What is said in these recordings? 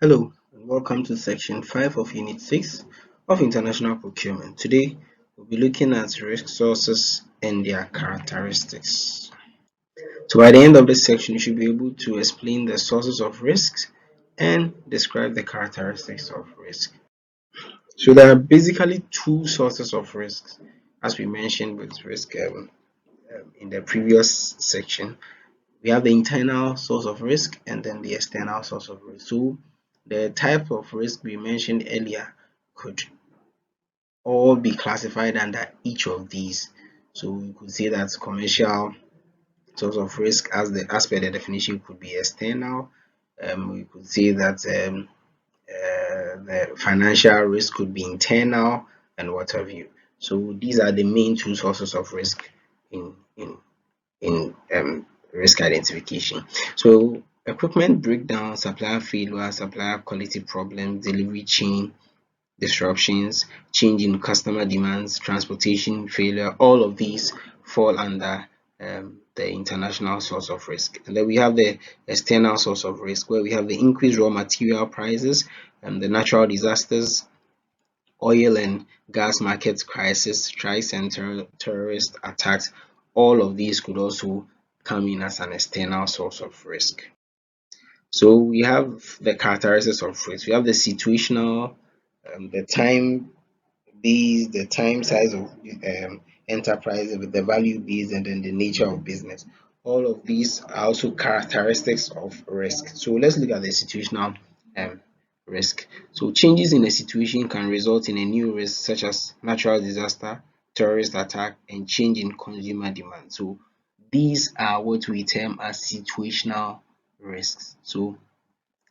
Hello, and welcome to section 5 of Unit 6 of International Procurement. Today, we'll be looking at risk sources and their characteristics. So, by the end of this section, you should be able to explain the sources of risks and describe the characteristics of risk. So, there are basically two sources of risks, as we mentioned with risk in the previous section. We have the internal source of risk and then the external source of risk. So the type of risk we mentioned earlier could all be classified under each of these. So we could say that commercial source of risk, as per the definition, could be external. We could say that the financial risk could be internal and what have you. So these are the main two sources of risk in risk identification. So equipment breakdown, supplier failure, supplier quality problems, delivery chain disruptions, change in customer demands, transportation failure, all of these fall under the international source of risk. And then we have the external source of risk, where we have the increased raw material prices, the natural disasters, oil and gas market crisis, strikes and terrorist attacks. All of these could also come in as an external source of risk. So we have the characteristics of risk. We have the situational, the time based, the time size of enterprise, the value based, and then the nature of business. All of these are also characteristics of risk. So let's look at the situational um, risk. So changes in a situation can result in a new risk, such as natural disaster, terrorist attack, and change in consumer demand. So these are what we term as situational risks. So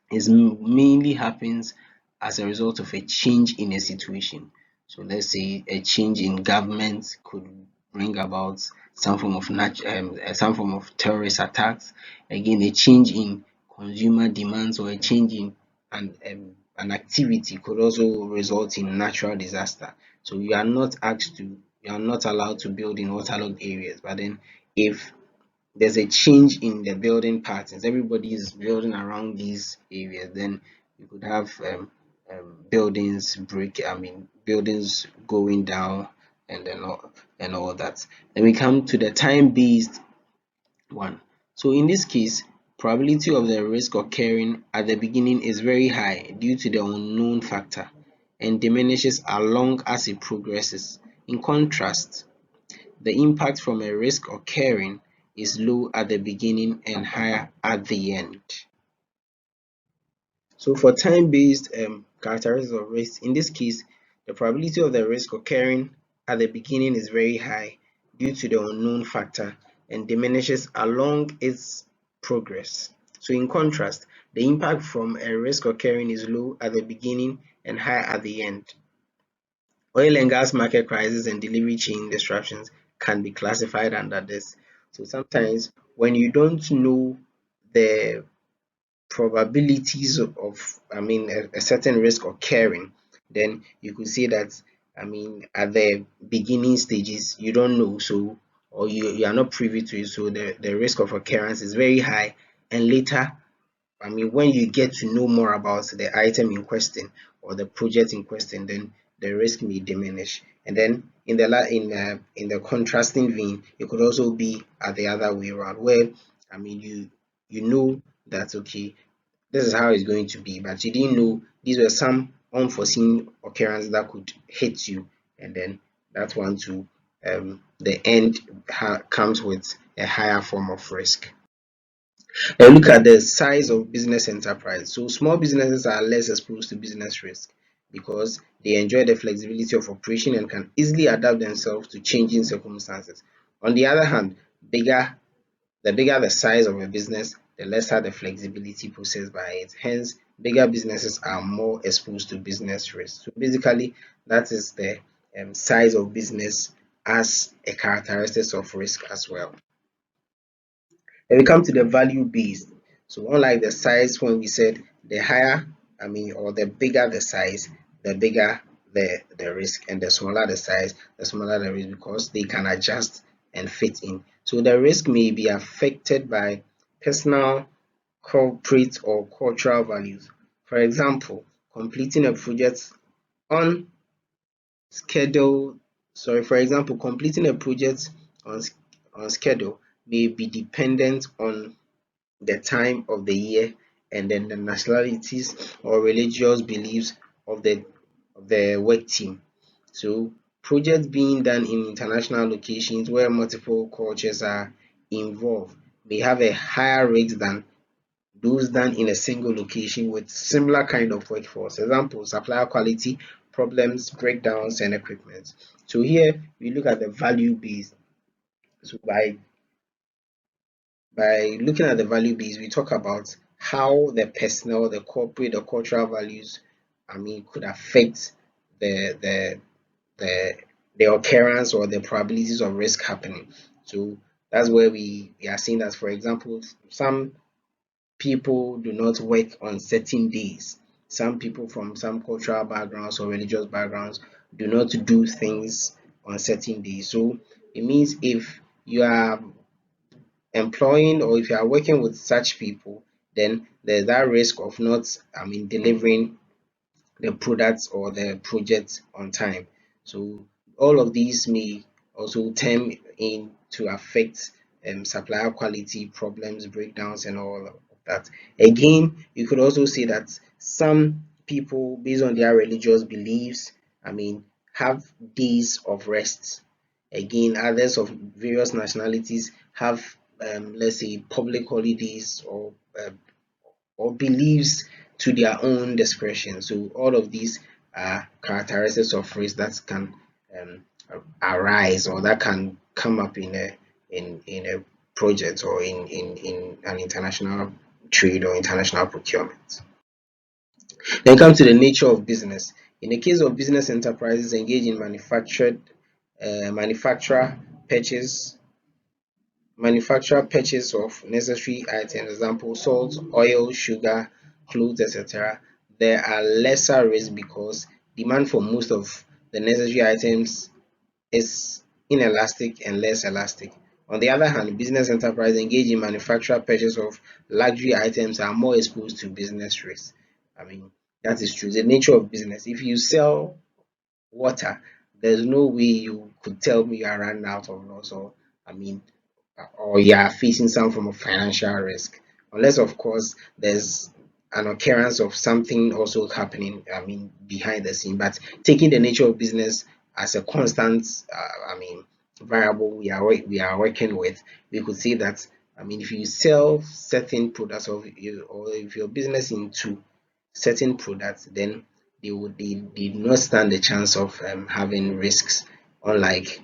it mainly happens as a result of a change in a situation. So let's say a change in government could bring about some form of terrorist attacks. Again, a change in consumer demands or a change in an activity could also result in natural disaster. So you are not allowed to build in waterlogged areas. But then if there's a change in the building patterns, everybody is building around these areas, then you could have buildings going down and all that. Then we come to the time based one. So in this case, probability of the risk occurring at the beginning is very high due to the unknown factor and diminishes along as it progresses. In contrast, the impact from a risk occurring is low at the beginning and higher at the end. So for time-based characteristics of risk, in this case, the probability of the risk occurring at the beginning is very high due to the unknown factor and diminishes along its progress. So in contrast, the impact from a risk occurring is low at the beginning and high at the end. Oil and gas market crisis and delivery chain disruptions can be classified under this. So sometimes when you don't know the probabilities of, a certain risk occurring, then you could say that, at the beginning stages, you don't know, so, or you are not privy to it, so the risk of occurrence is very high, and later, when you get to know more about the item in question or the project in question, then the risk may diminish. And then in the contrasting vein, it could also be at the other way around, where you know that, okay, this is how it's going to be, but you didn't know these were some unforeseen occurrences that could hit you, and then that one too, the end comes with a higher form of risk. Now look at the size of business enterprise. So small businesses are less exposed to business risk because they enjoy the flexibility of operation and can easily adapt themselves to changing circumstances. On the other hand, bigger the bigger the size of a business, the lesser the flexibility possessed by it. Hence, bigger businesses are more exposed to business risk. So basically, that is the size of business as a characteristic of risk as well. Then we come to the value based. So unlike the size, when we said the higher, or the bigger the size, the bigger the risk, and the smaller the size, the smaller the risk, because they can adjust and fit in. So the risk may be affected by personal, corporate, or cultural values. For example, completing a project on schedule, for example, completing a project on, on schedule may be dependent on the time of the year and then the nationalities or religious beliefs of the work team. So projects being done in international locations where multiple cultures are involved may have a higher rate than those done in a single location with similar kind of workforce. Example, supplier quality, problems, breakdowns, and equipment. So here we look at the value base. So by looking at the value base, we talk about how the personal, the corporate, the cultural values, could affect the the the the occurrence or the probabilities of risk happening. So that's where we are seeing that, for example, some people do not work on certain days. Some people from some cultural backgrounds or religious backgrounds do not do things on certain days. So it means if you are employing or if you are working with such people, then there's that risk of not, delivering the products or the project on time. So all of these may also turn in to affect supplier quality problems, breakdowns, and all of that. Again, you could also say that some people, based on their religious beliefs, have days of rest. Again, others of various nationalities have, let's say, public holidays or beliefs to their own discretion. So all of these are characteristics of race that can um, arise or that can come up in a project or in an international trade or international procurement. Then come to the nature of business. In the case of business enterprises engaged in manufacturer purchase of necessary items, example salt, oil, sugar, clothes, etc., there are lesser risks because demand for most of the necessary items is inelastic and less elastic. On the other hand, business enterprise engaged in manufacturer purchase of luxury items are more exposed to business risks. I mean, that is true. The nature of business. If you sell water, there's no way you could tell me you are running out of loss I mean or you are facing some form of financial risk, unless of course there's an occurrence of something also happening, behind the scene. But taking the nature of business as a constant, variable we are working with, we could say that, if you sell certain products or if your business into certain products, then they did not stand the chance of having risks, unlike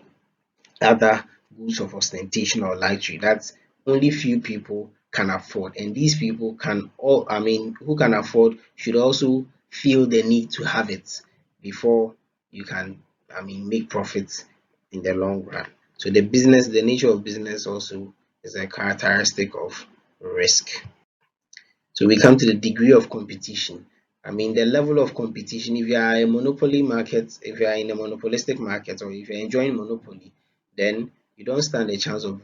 other goods of ostentation or luxury that only few people can afford. And these people can all, who can afford should also feel the need to have it before you can, make profits in the long run. So the nature of business also is a characteristic of risk. So we come to the degree of competition. The level of competition, if you are a monopoly market, if you are in a monopolistic market, or if you're enjoying monopoly, then you don't stand a chance of,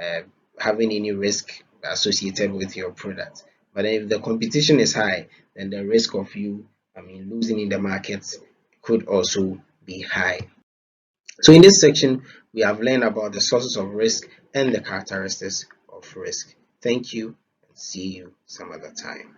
uh, having any risk associated with your product. But then if the competition is high, then the risk of you, losing in the market could also be high. So in this section, we have learned about the sources of risk and the characteristics of risk. Thank you and see you some other time.